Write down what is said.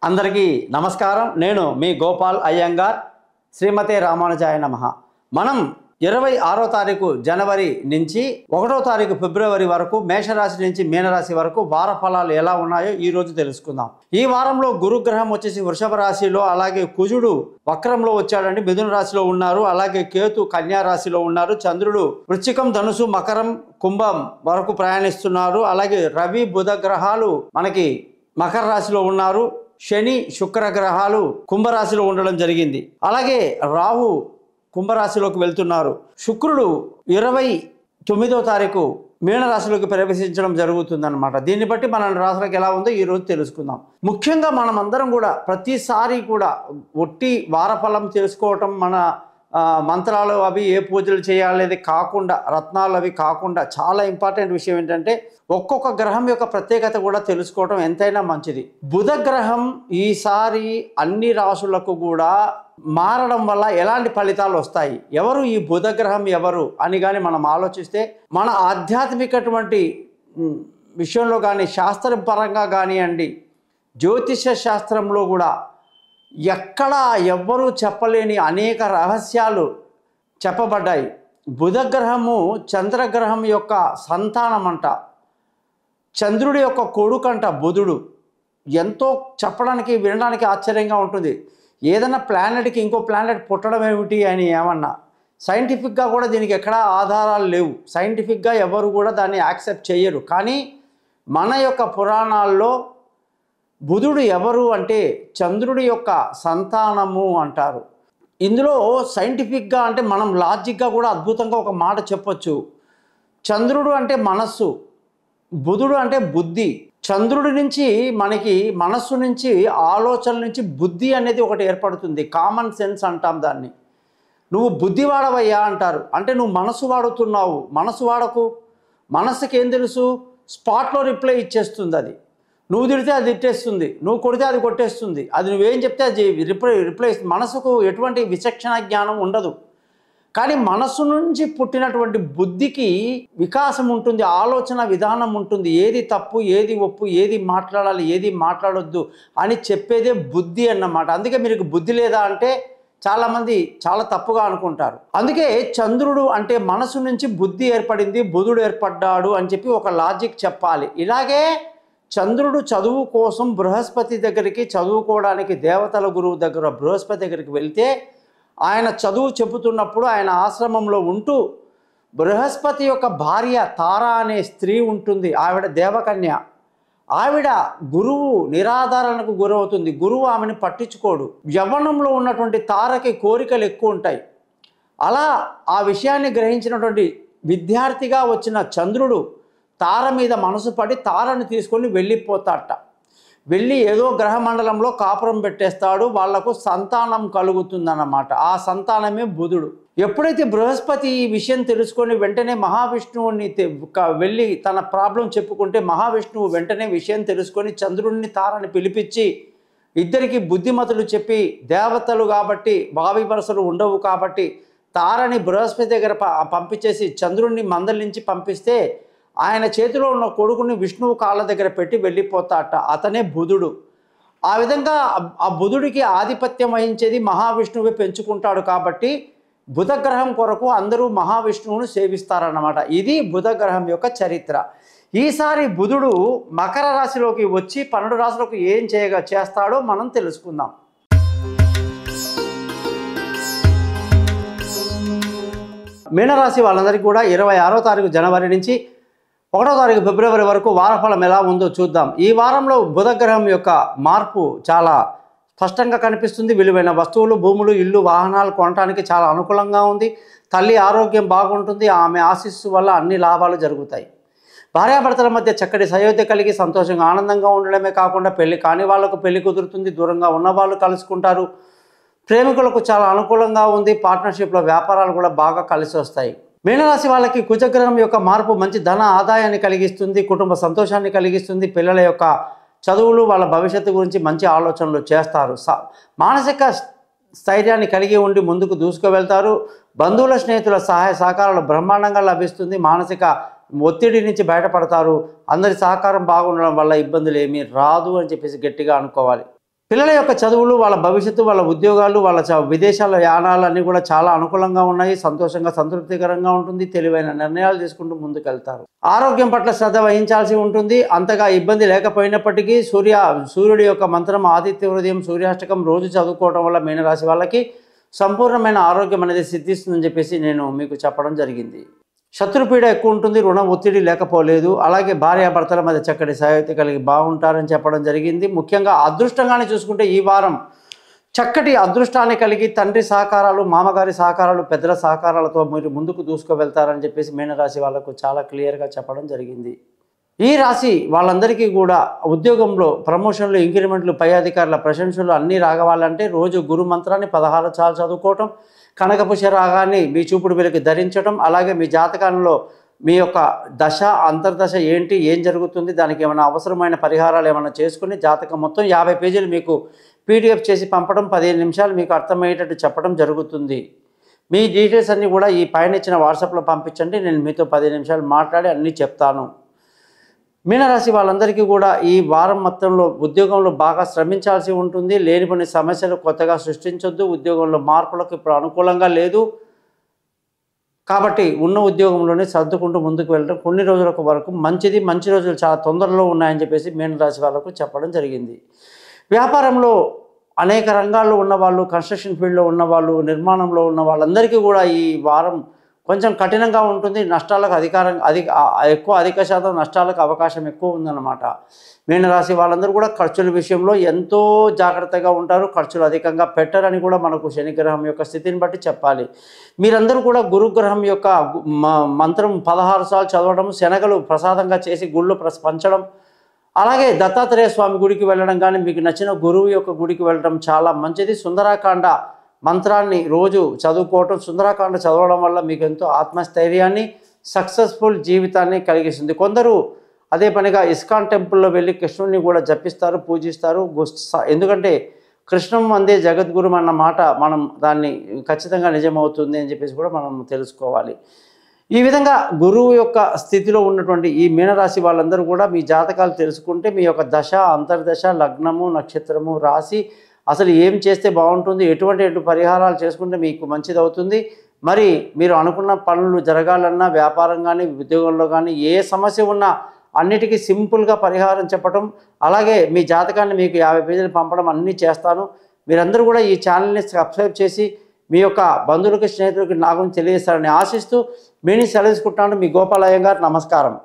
అందరికీ నమస్కారం. నేను మీ గోపాల్ అయ్యంగార్. శ్రీమతే రామానుజాయ నమః. మనం 26వ తారీఖు జనవరి నుంచి 1వ తారీఖు ఫిబ్రవరి వరకు మేషరాశి నుంచి మీనరాశి వరకు వార ఫలాలు ఎలా ఉన్నాయో ఈ రోజు తెలుసుకుందాం. ఈ వారంలో గురుగ్రహం వచ్చేసి వృషభ రాశిలో, అలాగే కుజుడు వక్రంలో వచ్చాడండి, మిథున రాశిలో ఉన్నారు. అలాగే కేతు కన్యా రాశిలో ఉన్నారు. చంద్రుడు వృశ్చికం, ధనుసు, మకరం, కుంభం వరకు ప్రయాణిస్తున్నారు. అలాగే రవి, బుధ గ్రహాలు మనకి మకర రాశిలో ఉన్నారు. శని, శుక్ర గ్రహాలు కుంభరాశిలో ఉండడం జరిగింది. అలాగే రాహు కుంభరాశిలోకి వెళ్తున్నారు. శుక్రుడు 29వ తారీఖు మీనరాశిలోకి ప్రవేశించడం జరుగుతుందన్నమాట. దీన్ని బట్టి మన రాశులకు ఎలా ఉందో ఈరోజు తెలుసుకుందాం. ముఖ్యంగా మనం అందరం కూడా ప్రతిసారి కూడా ఒట్టి వారఫలం తెలుసుకోవటం, మన మంత్రాలు అవి ఏ పూజలు చేయాలనేది కాకుండా, రత్నాలు అవి కాకుండా, చాలా ఇంపార్టెంట్ విషయం ఏంటంటే ఒక్కొక్క గ్రహం యొక్క ప్రత్యేకత కూడా తెలుసుకోవటం ఎంతైనా మంచిది. బుధ గ్రహం ఈసారి అన్ని రాశులకు కూడా మారడం వల్ల ఎలాంటి ఫలితాలు వస్తాయి, ఎవరు ఈ బుధ గ్రహం ఎవరు అని కానీ మనం ఆలోచిస్తే, మన ఆధ్యాత్మికటువంటి విషయంలో కానీ, శాస్త్రపరంగా కానివ్వండి, జ్యోతిష శాస్త్రంలో కూడా ఎక్కడా ఎవ్వరూ చెప్పలేని అనేక రహస్యాలు చెప్పబడ్డాయి. బుధగ్రహము చంద్రగ్రహం యొక్క సంతానం అంట, చంద్రుడి యొక్క కొడుకంట బుధుడు. ఎంతో చెప్పడానికి, వినడానికి ఆశ్చర్యంగా ఉంటుంది. ఏదైనా ప్లానెట్కి ఇంకో ప్లానెట్ పుట్టడం ఏమిటి అని ఏమన్నా, సైంటిఫిక్గా కూడా దీనికి ఎక్కడా ఆధారాలు లేవు. సైంటిఫిక్గా ఎవరు కూడా దాన్ని యాక్సెప్ట్ చేయరు. కానీ మన యొక్క పురాణాల్లో బుధుడు ఎవరు అంటే చంద్రుడి యొక్క సంతానము అంటారు. ఇందులో సైంటిఫిక్గా అంటే మనం లాజిక్గా కూడా అద్భుతంగా ఒక మాట చెప్పొచ్చు. చంద్రుడు అంటే మనస్సు, బుధుడు అంటే బుద్ధి. చంద్రుడి నుంచి మనకి మనస్సు నుంచి, ఆలోచన నుంచి బుద్ధి అనేది ఒకటి ఏర్పడుతుంది. కామన్ సెన్స్ అంటాం దాన్ని. నువ్వు బుద్ధి వాడవయ్యా అంటారు. అంటే నువ్వు మనసు వాడుతున్నావు. మనసు వాడకు. మనసుకి ఏం తెలుసు? స్పాట్లో రిప్లై ఇచ్చేస్తుంది. అది నువ్వు తిడితే అది తిట్టేస్తుంది, నువ్వు కొడితే అది కొట్టేస్తుంది, అది నువ్వేం చెప్తే అది రిప్లై. మనసుకు ఎటువంటి విచక్షణ జ్ఞానం ఉండదు. కానీ మనస్సు నుంచి పుట్టినటువంటి బుద్ధికి వికాసం ఉంటుంది, ఆలోచన విధానం ఉంటుంది. ఏది తప్పు, ఏది ఒప్పు, ఏది మాట్లాడాలి, ఏది మాట్లాడొద్దు అని చెప్పేదే బుద్ధి అన్నమాట. అందుకే మీకు బుద్ధి లేదా అంటే చాలామంది చాలా తప్పుగా అనుకుంటారు. అందుకే చంద్రుడు అంటే మనసు నుంచి బుద్ధి ఏర్పడింది, బుధుడు ఏర్పడ్డాడు అని చెప్పి ఒక లాజిక్ చెప్పాలి. ఇలాగే చంద్రుడు చదువు కోసం బృహస్పతి దగ్గరికి, చదువుకోవడానికి దేవతల గురువు దగ్గర బృహస్పతి దగ్గరికి వెళ్తే, ఆయన చదువు చెబుతున్నప్పుడు ఆయన ఆశ్రమంలో ఉంటూ బృహస్పతి యొక్క భార్య తార అనే స్త్రీ ఉంటుంది. ఆవిడ దేవకన్య. ఆవిడ గురువు నిరాధారణకు గురవుతుంది. గురువు ఆమెను పట్టించుకోడు. యవ్వనంలో ఉన్నటువంటి తారకి కోరికలు ఎక్కువ ఉంటాయి. అలా ఆ విషయాన్ని గ్రహించినటువంటి విద్యార్థిగా వచ్చిన చంద్రుడు తార మీద మనసు పడి తారను తీసుకొని వెళ్ళిపోతాడట. వెళ్ళి ఏదో గ్రహమండలంలో కాపురం పెట్టేస్తాడు. వాళ్లకు సంతానం కలుగుతుందన్నమాట. ఆ సంతానమే బుధుడు. ఎప్పుడైతే బృహస్పతి ఈ విషయం తెలుసుకొని వెంటనే మహావిష్ణువుని వెళ్ళి తన ప్రాబ్లం చెప్పుకుంటే, మహావిష్ణువు వెంటనే విషయం తెలుసుకొని చంద్రుడిని తారని పిలిపించి ఇద్దరికి బుద్ధిమతులు చెప్పి, దేవతలు కాబట్టి భావి వరసలు ఉండవు కాబట్టి తారని బృహస్పతి దగ్గర పంపించేసి చంద్రుడిని మందలించి పంపిస్తే, ఆయన చేతిలో ఉన్న కొడుకుని విష్ణువు కాళ్ళ దగ్గర పెట్టి వెళ్ళిపోతాట. అతనే బుధుడు. ఆ విధంగా ఆ బుధుడికి ఆధిపత్యం వహించేది మహావిష్ణువే పెంచుకుంటాడు. కాబట్టి బుధగ్రహం కొరకు అందరూ మహావిష్ణువును సేవిస్తారన్నమాట. ఇది బుధగ్రహం యొక్క చరిత్ర. ఈసారి బుధుడు మకర రాశిలోకి వచ్చి 12 రాశులకు ఏం చేస్తాడో మనం తెలుసుకుందాం. మీనరాశి వాళ్ళందరికీ కూడా 26వ తారీఖు జనవరి నుంచి 1వ తారీఖు ఫిబ్రవరి వరకు వారఫలం ఎలా ఉందో చూద్దాం. ఈ వారంలో బుధగ్రహం యొక్క మార్పు చాలా స్పష్టంగా కనిపిస్తుంది. విలువైన వస్తువులు, భూములు, ఇల్లు, వాహనాలు కొనడానికి చాలా అనుకూలంగా ఉంది. తల్లి ఆరోగ్యం బాగుంటుంది. ఆమె ఆశీస్సు వల్ల అన్ని లాభాలు జరుగుతాయి. భార్యాభర్తల మధ్య చక్కటి సయోధ్య కలిగి సంతోషంగా, ఆనందంగా ఉండడమే కాకుండా పెళ్లి కాని వాళ్లకు పెళ్లి కుదురుతుంది. దూరంగా ఉన్నవాళ్ళు కలుసుకుంటారు. ప్రేమికులకు చాలా అనుకూలంగా ఉంది. పార్ట్నర్షిప్లో వ్యాపారాలు కూడా బాగా కలిసి వస్తాయి. మీనరాశి వాళ్ళకి కుజగ్రహం యొక్క మార్పు మంచి ధన ఆదాయాన్ని కలిగిస్తుంది. కుటుంబ సంతోషాన్ని కలిగిస్తుంది. పిల్లల యొక్క చదువులు, వాళ్ళ భవిష్యత్తు గురించి మంచి ఆలోచనలు చేస్తారు. మానసిక స్థైర్యాన్ని కలిగి ఉండి ముందుకు దూసుకువెళ్తారు. బంధువుల, స్నేహితుల సహాయ సహకారాలు బ్రహ్మాండంగా లభిస్తుంది. మానసిక ఒత్తిడి నుంచి బయటపడతారు. అందరి సహకారం బాగుండడం వల్ల ఇబ్బందులు ఏమీ రాదు అని చెప్పేసి గట్టిగా అనుకోవాలి. పిల్లల యొక్క చదువులు, వాళ్ళ భవిష్యత్తు, వాళ్ళ ఉద్యోగాలు, వాళ్ళ విదేశాల యానాలన్నీ కూడా చాలా అనుకూలంగా ఉన్నాయి. సంతోషంగా, సంతృప్తికరంగా ఉంటుంది. తెలివైన నిర్ణయాలు తీసుకుంటూ ముందుకెళ్తారు. ఆరోగ్యం పట్ల శ్రద్ధ వహించాల్సి ఉంటుంది. అంతగా ఇబ్బంది లేకపోయినప్పటికీ సూర్యుడి యొక్క మంత్రం ఆదిత్య హృదయం సూర్యాష్టకం రోజు చదువుకోవడం వల్ల మీనరాశి వాళ్ళకి సంపూర్ణమైన ఆరోగ్యం అనేది సిద్ధిస్తుందని చెప్పేసి నేను మీకు చెప్పడం జరిగింది. శత్రుపీడ ఎక్కువ ఉంటుంది. రుణ ఒత్తిడి లేకపోలేదు. అలాగే భార్యాభర్తల మధ్య చక్కటి సహాయత కలిగి బాగుంటారని చెప్పడం జరిగింది. ముఖ్యంగా అదృష్టంగానే చూసుకుంటే ఈ వారం చక్కటి అదృష్టాన్ని కలిగి తండ్రి సహకారాలు, మామగారి సహకారాలు, పెద్దల సహకారాలతో మీరు ముందుకు దూసుకువెళ్తారని చెప్పేసి మీనరాశి వాళ్ళకు చాలా క్లియర్గా చెప్పడం జరిగింది. ఈ రాశి వాళ్ళందరికీ కూడా ఉద్యోగంలో ప్రమోషన్లు, ఇంక్రిమెంట్లు, పై అధికారుల ప్రశంసలు అన్నీ రాగవాలంటే రోజు గురు మంత్రాన్ని 16 సార్లు చదువుకోవటం, కనకపుష రాగాన్ని మీ చూపుడు వెలికి ధరించడం, అలాగే మీ జాతకంలో మీ యొక్క దశ అంతర్దశ ఏంటి, ఏం జరుగుతుంది, దానికి ఏమైనా అవసరమైన పరిహారాలు ఏమైనా చేసుకుని జాతకం మొత్తం 50 పేజీలు మీకు పీడిఎఫ్ చేసి పంపడం, 15 నిమిషాలు మీకు అర్థమయ్యేటట్టు చెప్పడం జరుగుతుంది. మీ డీటెయిల్స్ అన్నీ కూడా ఈ పైన ఇచ్చిన వాట్సాప్లో పంపించండి. నేను మీతో 15 నిమిషాలు మాట్లాడి అన్నీ చెప్తాను. మీనరాశి వాళ్ళందరికీ కూడా ఈ వారం మొత్తంలో ఉద్యోగంలో బాగా శ్రమించాల్సి ఉంటుంది. లేనిపోని సమస్యలు కొత్తగా సృష్టించొద్దు. ఉద్యోగంలో మార్పులకు ఇప్పుడు అనుకూలంగా లేదు కాబట్టి ఉన్న ఉద్యోగంలోనే సర్దుకుంటూ ముందుకు వెళ్ళడం కొన్ని రోజులకు వరకు మంచిది. మంచి రోజులు చాలా తొందరలో ఉన్నాయని చెప్పేసి మీనరాశి వాళ్ళకు చెప్పడం జరిగింది. వ్యాపారంలో అనేక రంగాల్లో ఉన్నవాళ్ళు, కన్స్ట్రక్షన్ ఫీల్డ్లో ఉన్నవాళ్ళు, నిర్మాణంలో ఉన్న వాళ్ళందరికీ కూడా ఈ వారం కొంచెం కఠినంగా ఉంటుంది. నష్టాలకు అధిక శాతం నష్టాలకు అవకాశం ఎక్కువ ఉందన్నమాట. మీనరాశి వాళ్ళందరూ కూడా ఖర్చుల విషయంలో ఎంతో జాగ్రత్తగా ఉంటారు. ఖర్చులు అధికంగా పెట్టరని కూడా మనకు శనిగ్రహం యొక్క స్థితిని బట్టి చెప్పాలి. మీరందరూ కూడా గురుగ్రహం యొక్క మంత్రం 16 సార్లు చదవడం, శనగలు ప్రసాదంగా చేసి గుళ్ళు పంచడం, అలాగే దత్తాత్రేయ స్వామి గుడికి వెళ్ళడం కానీ, మీకు నచ్చిన గురువు యొక్క గుడికి వెళ్ళడం చాలా మంచిది. సుందరాకాండ మంత్రాన్ని రోజు చదువుకోవటం, సుందరాకాండ చదవడం వల్ల మీకు ఎంతో ఆత్మస్థైర్యాన్ని, సక్సెస్ఫుల్ జీవితాన్ని కలిగిస్తుంది. కొందరు అదే పనిగా ఇస్కాన్ టెంపుల్లో వెళ్ళి కృష్ణుడిని కూడా జపిస్తారు, పూజిస్తారు. ఎందుకంటే కృష్ణం అందే జగద్గురు అన్న మాట మనం దాన్ని ఖచ్చితంగా నిజమవుతుంది అని చెప్పేసి కూడా మనం తెలుసుకోవాలి. ఈ విధంగా గురువు యొక్క స్థితిలో ఉన్నటువంటి ఈ మీనరాశి వాళ్ళందరూ కూడా మీ జాతకాలు తెలుసుకుంటే మీ యొక్క దశ, అంతర్దశ, లగ్నము, నక్షత్రము, రాశి అసలు ఏం చేస్తే బాగుంటుంది, ఎటువంటి పరిహారాలు చేసుకుంటే మీకు మంచిది అవుతుంది, మరి మీరు అనుకున్న పనులు జరగాలన్నా వ్యాపారం కానీ ఉద్యోగంలో కానీ ఏ సమస్య ఉన్నా అన్నిటికీ సింపుల్గా పరిహారం చెప్పడం, అలాగే మీ జాతకాన్ని మీకు 50 పేజీలు పంపడం అన్నీ చేస్తాను. మీరందరూ కూడా ఈ ఛానల్ని సబ్స్క్రైబ్ చేసి మీ యొక్క బంధువులకి, స్నేహితులకి నా గురించి తెలియజేస్తారని ఆశిస్తూ మీ నుంచి సెలవుకుంటున్నాను. మీ గోపాల్ అయ్యంగార్. నమస్కారం.